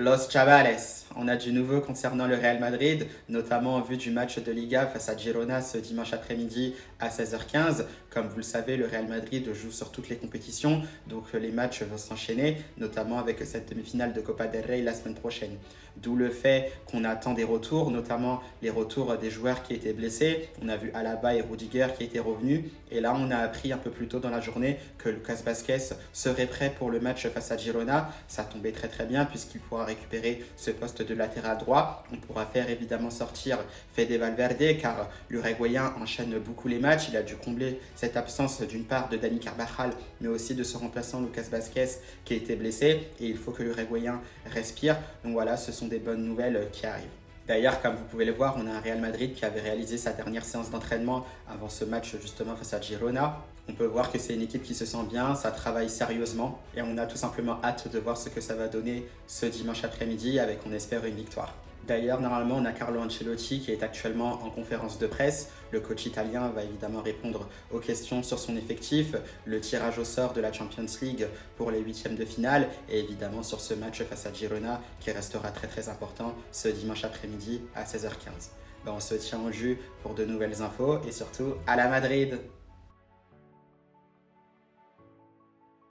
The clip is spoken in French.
Los Chavales, on a du nouveau concernant le Real Madrid, notamment en vue du match de Liga face à Girona ce dimanche après-midi à 16h15. Comme vous le savez, le Real Madrid joue sur toutes les compétitions, donc les matchs vont s'enchaîner, notamment avec cette demi-finale de Copa del Rey la semaine prochaine. D'où le fait qu'on attend des retours, notamment les retours des joueurs qui étaient blessés. On a vu Alaba et Rudiger qui étaient revenus, et là on a appris un peu plus tôt dans la journée que Lucas Vázquez serait prêt pour le match face à Girona. Ça tombait très bien puisqu'il pourra récupérer ce poste de latéral droit. On pourra faire évidemment sortir Fede Valverde car l'Uruguayen enchaîne beaucoup les matchs. Il a dû combler cette absence d'une part de Dani Carvajal mais aussi de son remplaçant Lucas Vázquez qui a été blessé et il faut que l'Uruguayen respire. Donc voilà, ce sont des bonnes nouvelles qui arrivent. D'ailleurs, comme vous pouvez le voir, on a un Real Madrid qui avait réalisé sa dernière séance d'entraînement avant ce match justement face à Girona. On peut voir que c'est une équipe qui se sent bien, ça travaille sérieusement et on a tout simplement hâte de voir ce que ça va donner ce dimanche après-midi avec, on espère, une victoire. D'ailleurs, normalement, on a Carlo Ancelotti qui est actuellement en conférence de presse. Le coach italien va évidemment répondre aux questions sur son effectif, le tirage au sort de la Champions League pour les huitièmes de finale et évidemment sur ce match face à Girona qui restera très important ce dimanche après-midi à 16h15. On se tient au jus pour de nouvelles infos et surtout à la Madrid!